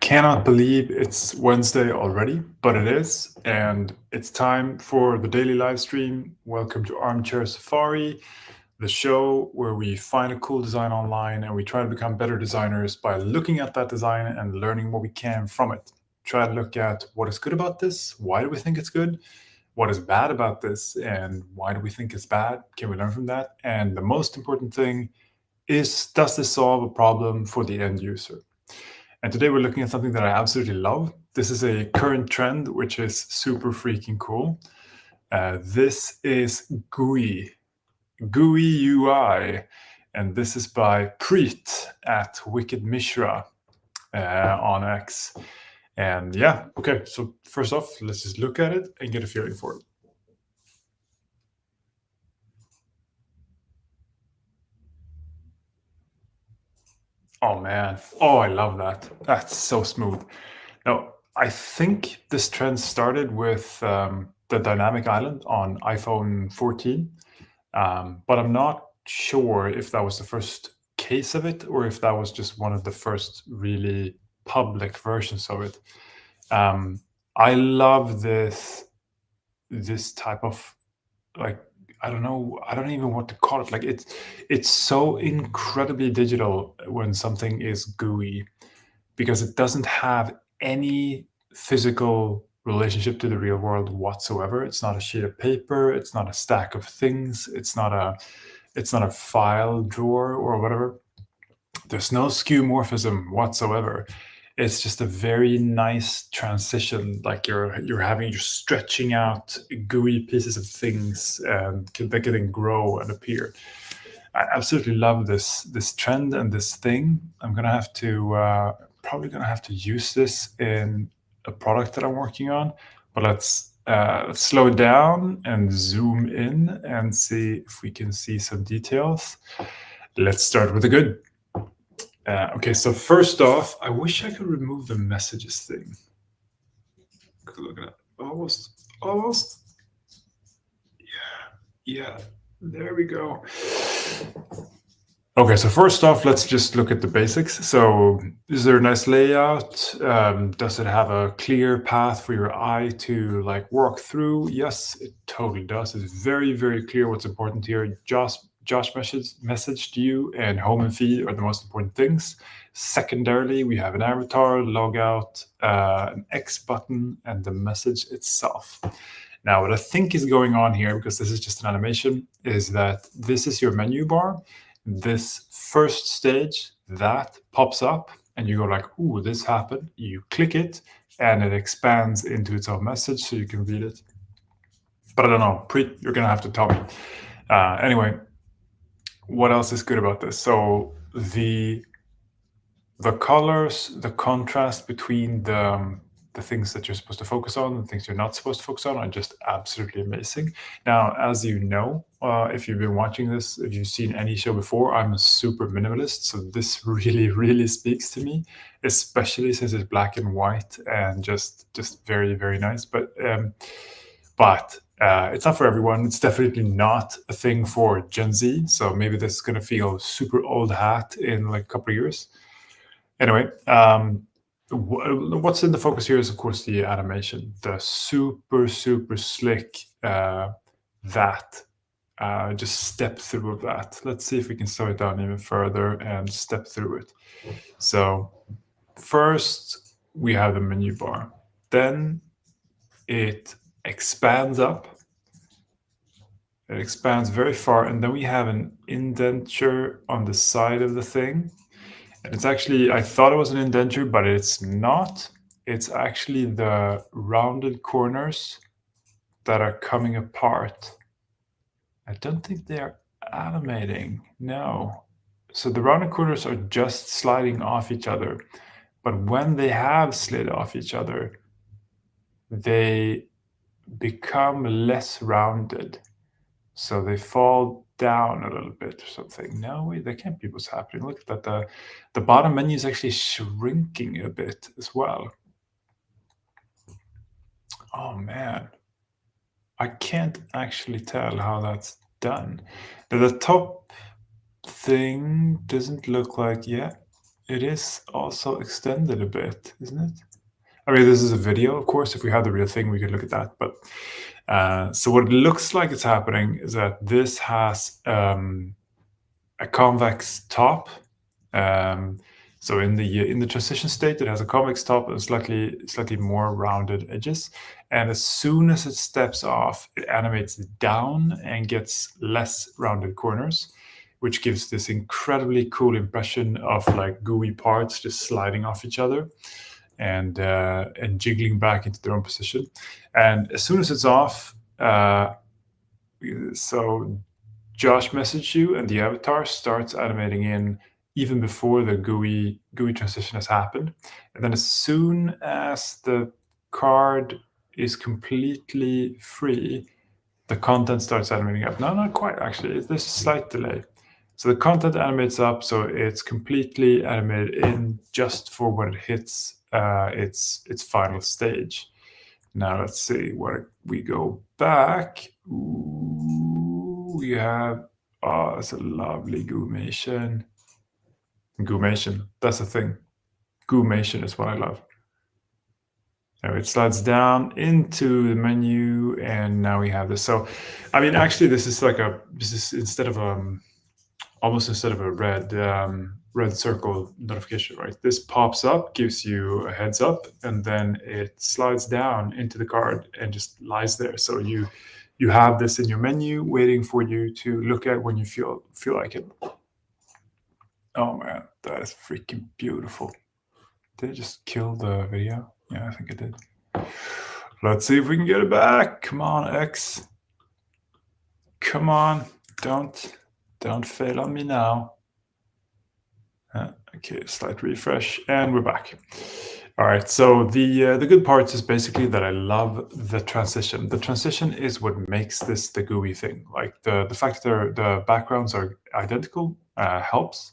cannot believe it's Wednesday already, but it is, and it's time for the daily live stream. Welcome to Armchair Safari, the show where we find a cool design online and we try to become better designers by looking at that design and learning what we can from it. Try to look at what is good about this, why do we think it's good, what is bad about this, and why do we think it's bad? Can we learn from that? And the most important thing is, does this solve a problem for the end user? And today we're looking at something that I absolutely love. This is a current trend, which is super freaking cool. This is Gooey UI, and this is by Preet at Wicked Mishra on X. And yeah, okay, so first off, let's just look at it and get a feeling for it. Oh man, oh, I love that. That's so smooth. Now, I think this trend started with the dynamic island on iPhone 14, but I'm not sure if that was the first case of it or if that was just one of the first really public versions of it. I love this type of, like, I don't know, I don't even know what to call it. Like, it's so incredibly digital when something is gooey, because it doesn't have any physical relationship to the real world whatsoever. It's not a sheet of paper, it's not a stack of things, it's not a file drawer or whatever. There's no skeuomorphism whatsoever. It's just a very nice transition, like you're stretching out gooey pieces of things and they can grow and appear. I absolutely love this trend and this thing. I'm gonna have to probably gonna have to use this in a product that I'm working on. But let's slow it down and zoom in and see if we can see some details. Let's start with the good. Okay, so first off, I wish I could remove the messages thing. Look at that. Almost. Yeah, there we go. Okay, so first off, let's just look at the basics. So is there a nice layout? Does it have a clear path for your eye to like work through? Yes, it totally does. It's very, very clear what's important here. Josh messaged you, and home and feed are the most important things. Secondarily, we have an avatar, logout, an X button, and the message itself. Now, what I think is going on here, because this is just an animation, is that this is your menu bar. This first stage, that pops up, and you go like, ooh, this happened. You click it, and it expands into its own message so you can read it. But I don't know, Preet, you're gonna have to tell me. Anyway, what else is good about this? So the colors, the contrast between the things that you're supposed to focus on and things you're not supposed to focus on are just absolutely amazing. Now, as you know, if you've been watching this, if you've seen any show before, I'm a super minimalist. So this really, really speaks to me, especially since it's black and white and just very, very nice. But it's not for everyone. It's definitely not a thing for Gen Z. So maybe this is going to feel super old hat in like a couple of years. Anyway, what's in the focus here is, of course, the animation, the super, super slick just step through of that. Let's see if we can slow it down even further and step through it. So first, we have the menu bar. Then it expands up. It expands very far, and then we have an indenture on the side of the thing. And it's actually, I thought it was an indenture, but it's not. It's actually the rounded corners that are coming apart. I don't think they're animating, no. So the rounded corners are just sliding off each other. But when they have slid off each other, they become less rounded. So they fall down a little bit or something. No, wait, that can't be what's happening. Look at that. The bottom menu is actually shrinking a bit as well. Oh, man. I can't actually tell how that's done. The top thing doesn't look like, yeah, it is also extended a bit, isn't it? I mean, this is a video, of course. If we had the real thing, we could look at that. But so what it looks like is happening is that this has a convex top. So in the transition state, it has a convex top and slightly more rounded edges. And as soon as it steps off, it animates down and gets less rounded corners, which gives this incredibly cool impression of like gooey parts just sliding off each other and jiggling back into their own position. And as soon as it's off, so Josh messaged you, and the avatar starts animating in even before the gooey transition has happened. And then as soon as the card is completely free, the content starts animating up. No, not quite, actually. There's a slight delay. So the content animates up, so it's completely animated in just for when it hits its final stage. Now let's see where we go back. Ooh, we have, oh, that's a lovely Goomation. Goomation, that's the thing. Goomation is what I love. Now it slides down into the menu, and now we have this. So, I mean, actually, this is instead of almost instead of a red circle notification, right? This pops up, gives you a heads up, and then it slides down into the card and just lies there. So you have this in your menu waiting for you to look at when you feel like it. Oh man, that is freaking beautiful. Did I just kill the video? Yeah, I think I did. Let's see if we can get it back. Come on, X. Come on, don't fail on me now. Okay, slight refresh, and we're back. All right, so the good parts is basically that I love the transition. The transition is what makes this the gooey thing. Like the fact that the backgrounds are identical helps,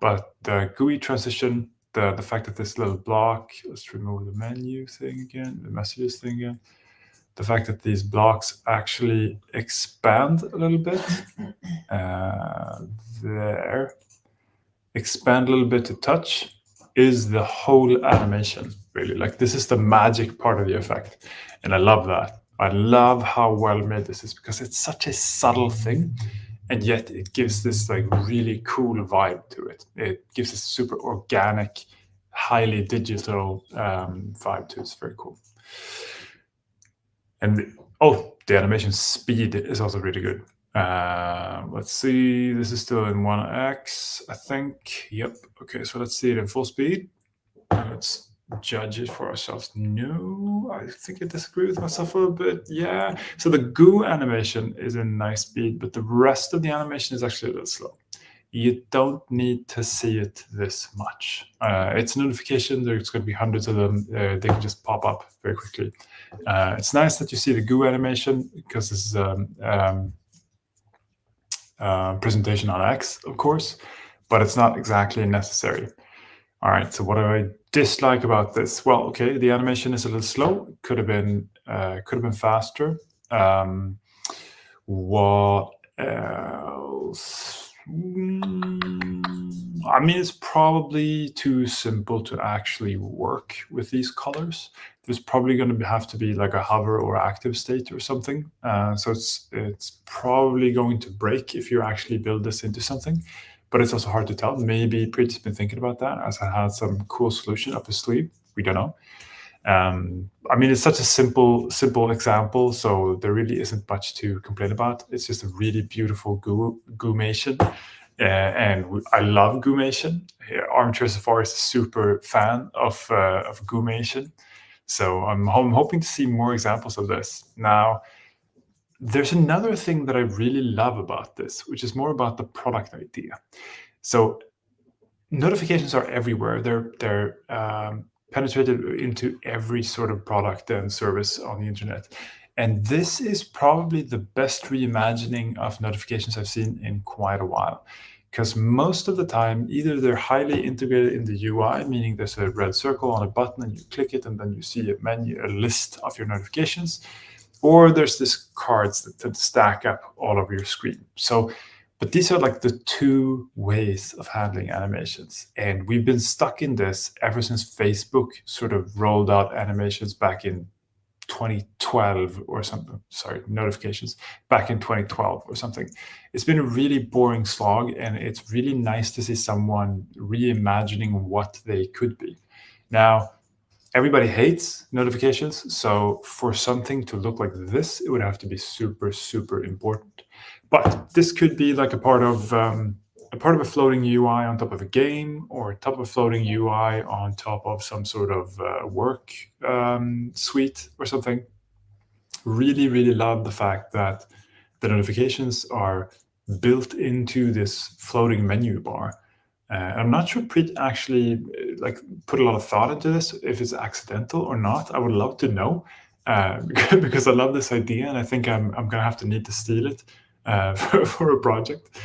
but the gooey transition, the fact that this little block, let's remove the menu thing again, the messages thing again. The fact that these blocks actually expand a little bit, there, expand a little bit to touch, is the whole animation, really. Like, this is the magic part of the effect, and I love that. I love how well made this is, because it's such a subtle thing, and yet it gives this like really cool vibe to it. It gives a super organic, highly digital vibe to it. It's very cool. And the animation speed is also really good. Let's see, this is still in 1x, I think. Yep. Okay, so let's see it in full speed. Let's judge it for ourselves. No, I think I disagree with myself a little bit. Yeah. So the goo animation is in nice speed, but the rest of the animation is actually a little slow. You don't need to see it this much. It's a notification. There's going to be hundreds of them. They can just pop up very quickly. It's nice that you see the goo animation, because this is presentation on X, of course, but it's not exactly necessary. All right, so what do I dislike about this? Well, okay, the animation is a little slow. Could have been faster. What else? I mean, it's probably too simple to actually work with these colors. There's probably going to have to be like a hover or active state or something. So it's probably going to break if you actually build this into something. But it's also hard to tell. Maybe Preet's been thinking about that, as I had some cool solution up his sleeve. We don't know. I mean, it's such a simple example, so there really isn't much to complain about. It's just a really beautiful Goomation, and I love Goomation. Armchair Safari is a super fan of Goomation, so I'm hoping to see more examples of this. Now, there's another thing that I really love about this, which is more about the product idea. So notifications are everywhere. They're penetrated into every sort of product and service on the internet. And this is probably the best reimagining of notifications I've seen in quite a while. Because most of the time, either they're highly integrated in the UI, meaning there's a red circle on a button and you click it and then you see a list of your notifications, or there's this cards that stack up all over your screen. So But these are like the two ways of handling animations. And we've been stuck in this ever since Facebook sort of rolled out animations back in 2012 or something. Sorry, notifications back in 2012 or something. It's been a really boring slog, and it's really nice to see someone reimagining what they could be. Now, everybody hates notifications, so for something to look like this, it would have to be super, super important. But this could be like a part of a floating UI on top of a game, or top of a floating UI on top of some sort of work suite or something. Really, really love the fact that the notifications are built into this floating menu bar. I'm not sure Preet actually like put a lot of thought into this, if it's accidental or not. I would love to know, because I love this idea, and I think I'm gonna have to need to steal it for a project.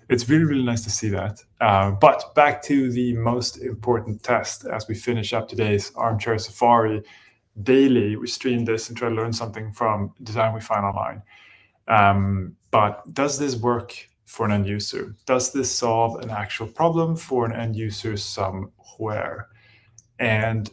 It's really, really nice to see that. But back to the most important test as we finish up today's Armchair Safari. Daily, we stream this and try to learn something from design we find online. But does this work for an end user? Does this solve an actual problem for an end user somewhere? And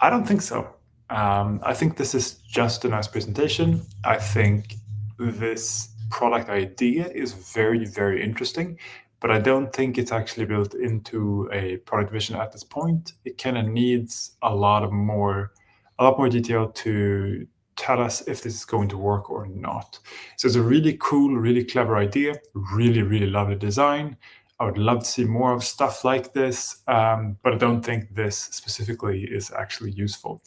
I don't think so. I think this is just a nice presentation. I think this product idea is very, very interesting, but I don't think it's actually built into a product vision at this point. It kind of needs a lot more detail to tell us if this is going to work or not. So it's a really cool, really clever idea. Really, really love the design. I would love to see more of stuff like this, but I don't think this specifically is actually useful.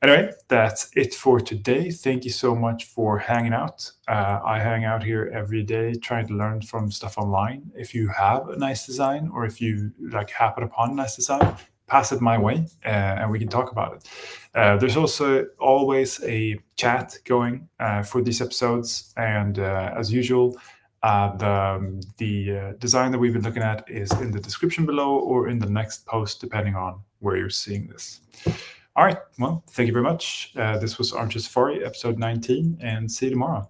Anyway, that's it for today. Thank you so much for hanging out. I hang out here every day trying to learn from stuff online. If you have a nice design, or if you like happen upon a nice design, pass it my way, and we can talk about it. There's also always a chat going for these episodes, and as usual, the design that we've been looking at is in the description below or in the next post, depending on where you're seeing this. All right, well, thank you very much. This was Armchair Safari, episode 19, and see you tomorrow.